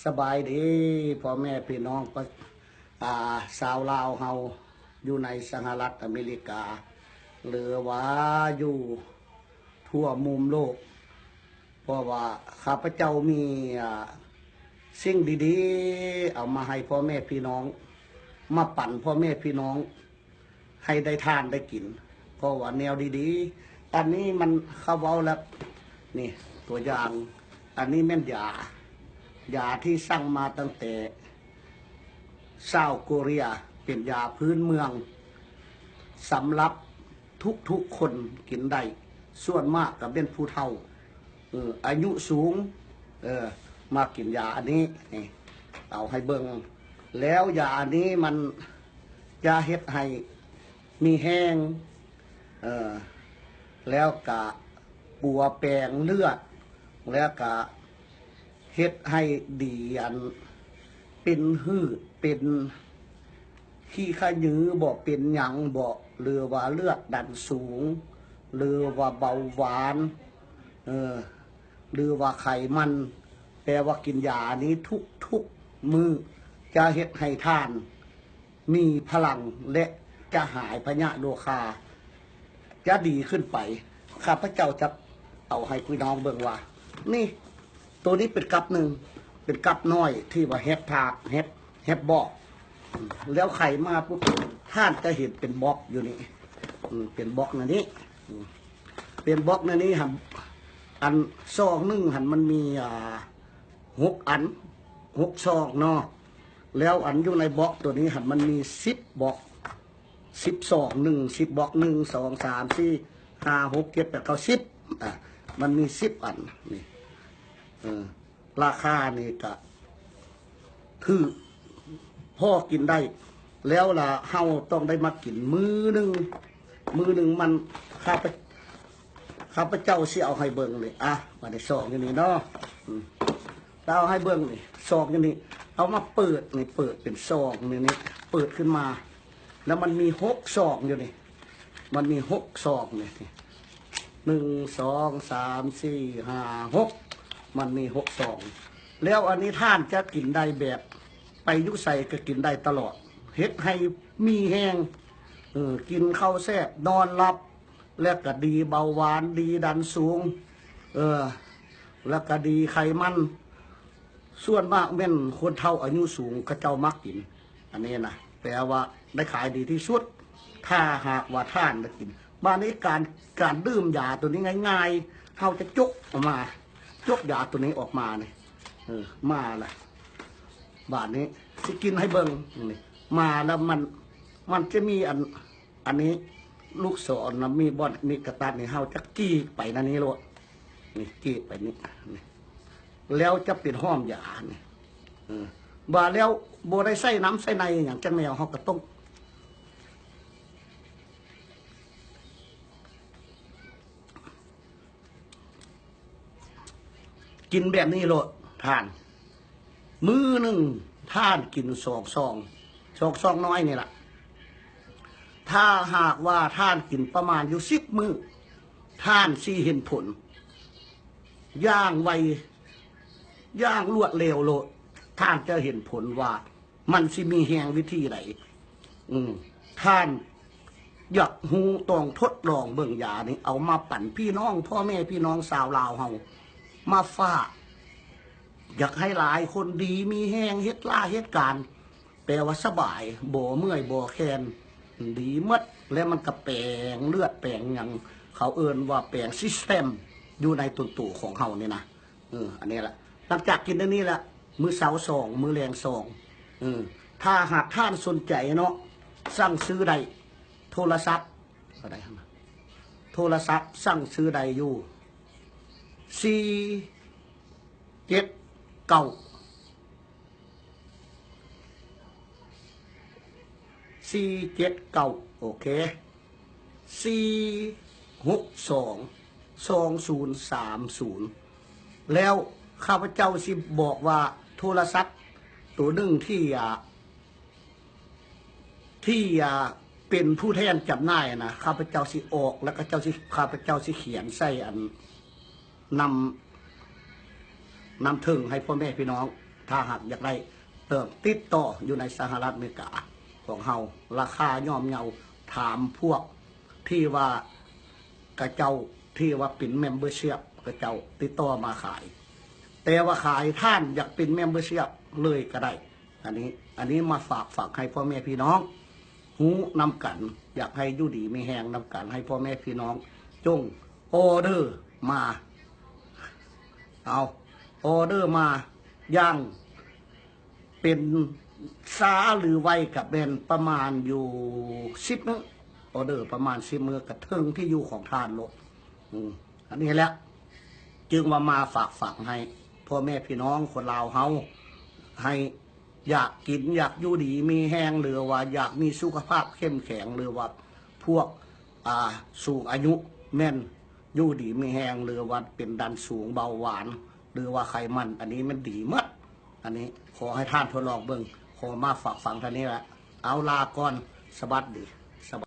สบายดีพ่อแม่พี่น้องก็ชาวลาวเฮาอยู่ในสหรัฐอเมริกาหรือว่าอยู่ทั่วมุมโลกเพราะว่าข้าพเจ้ามีสิ่งดีๆเอามาให้พ่อแม่พี่น้องมาปั่นพ่อแม่พี่น้องให้ได้ทานได้กินเพราะว่าแนวดีๆอันนี้มันเข้าเว้าแล้วนี่ตัวอย่างอันนี้แม่นยาที่สั่งมาตั้งแต่เซาท์โคเรียเป็นยาพื้นเมืองสำหรับทุกคนกินได้ส่วนมากกับเป็นผู้เฒ่าอายุสูงมากินยาอันนี้นี่เอาให้เบิ่งแล้วยาอันนี้มันจะเฮ็ดให้มีแห้งแล้วก็ปัวแปลงเลือดแล้วก็เฮ็ดให้ดีอันเป็นหืดเป็นขี้ขยื้อบ่เป็นหยังบ่หรือว่าเลือดดันสูงหรือว่าเบาหวานหรือว่าไขมันแปลว่ากินยานี้ทุกมือจะเฮ็ดให้ท่านมีพลังและจะหายพยาธิโรคาจะดีขึ้นไปข้าพเจ้าจะเอาให้พี่น้องเบิ่งว่านี่ตัวนี้เป็นกับหนึ่งเป็นกับน้อยที่ว่าเฮ็ดถากเฮ็ดบอกแล้วไข่มาปุ๊บท่านจะเห็นเป็นบล็อกอยู่นี่เป็นบล็อกนั่นนี่เป็นบล็อกนั่นนี่หันอันซองหนึ่งหันมันมี6 อัน6 ซองเนาะแล้วอันอยู่ในบล็อกตัวนี้หันมันมี10 บล็อก10 ซอง10 บล็อก1 2 3 4 5 6 7 8 9 10มันมี10 อันนี่ราคานี่ก็คือพ่อกินได้แล้วล่ะเฮาต้องได้มากินมือหนึ่งมันข้าพเจ้าสิเอาให้เบิ่งเลยมาได้ซองอย่างนี้เนาะเอาให้เบิ่งนี่ซองอย่างนี้เอามาเปิดนี่เปิดเป็นซองนี่เปิดขึ้นมาแล้วมันมี6 ซองอยู่นี่มันมี6 ซองนี่1 2 3 4 5 6มันมี6 ซองแล้วอันนี้ท่านจะกินได้แบบไปยุใส่ก็กินได้ตลอดเฮ็ดให้มีแห้งกินข้าวแซ่บนอนหลับแล้วก็ดีเบาหวานดีดันสูงแล้วก็ดีไขมันส่วนมากแม่นคนเฒ่าอายุสูงเขาเจ้ามักกินอันนี้นะแปลว่าได้ขายดีที่สุดถ้าหากว่าท่านได้กินบ้านนี้การดื่มยาตัวนี้ง่ายๆเขาจะจกออกมายกยาตัวนี้ออกมาเนี่ยมาละบาทนี้สิกินให้เบิ่งนี่มาแล้วมันจะมีอันนี้ลูกศรนะมีบอลมีกระตันนี่เฮาจะกี้ไปนั่นนี้โลดนี่กี้ไปนี่แล้วจะเป็นห้อมยานี่บาแล้วโบได้ใส่น้ำใส่ในอย่างจังแนวเฮาก็ต้องกินแบบนี้โลดท่านมือหนึ่งท่านกิน2 ซองน้อยนี่แหละถ้าหากว่าท่านกินประมาณอยู่10 มื้อท่านสิเห็นผลย่างไวย่างรวดเร็วโลดท่านจะเห็นผลว่ามันสิมีแหงวิธีไหนท่านอยากหูต้องทดลองเบิ่งยานี่เอามาปั่นพี่น้องพ่อแม่พี่น้องชาวลาวเฮามาฝากอยากให้หลายคนดีมีแห้งเฮ็ดการแปลว่าสบายบ่เมื่อยบ่แคนดีมัดแล้วมันก็แปลงเลือดแปลงอย่างเขาเอิ้นว่าแปลงซิสเต็มอยู่ในตุ่นของเฮานี่นะอันนี้แหละหลังจากกินอันนี้ละมื้อเช้า2มื้อแลง2ถ้าหากท่านสนใจเนาะสั่งซื้อได้โทรศัพท์ก็ได้ครับโทรศัพท์สั่งซื้อได้อยู่479โอเค4622030แล้วข้าพเจ้าสิบอกว่าโทรศัพท์ตัวหนึ่งที่เป็นผู้แทนจำหน่ายนะข้าพเจ้าสิออกแล้วก็ข้าพเจ้าสิเขียนใส่นำถึงให้พ่อแม่พี่น้อง ถ้าหากอยากได้เติมติดต่ออยู่ในสหรัฐอเมริกาของเฮาราคาย่อมเยาถามพวกที่ว่ากระเจ้าที่ว่าเป็นเมมเบอร์เชียบกระเจ้าติดต่อมาขาย แต่ว่าขายท่านอยากเป็นเมมเบอร์เชียบเลยก็ได้อันนี้มาฝากให้พ่อแม่พี่น้องหูนำกันอยากให้อยู่ดีมีแหงนำกันให้พ่อแม่พี่น้องจงออเดอร์มาเอาออเดอร์มาย่างเป็นซาหรือไวกับเป็นประมาณอยู่10 มื้อออเดอร์ประมาณ10 มื้อกระเทิงที่อยู่ของทานลดอันนี้แหละจึงมาฝากให้พ่อแม่พี่น้องคนลาวเฮาให้อยากกินอยากอยู่ดีมีแห้งหรือว่าอยากมีสุขภาพเข้มแข็งหรือว่าพวกสูงอายุแม่นอยู่ดีมีแห้งหรือว่าเป็นดันสูงเบาหวานหรือว่าไขมันอันนี้มันดีมากอันนี้ขอให้ท่านทดลองเบิ่งขอมาฝากฟังท่านนี้แหละเอาลาก่อนสวัสดี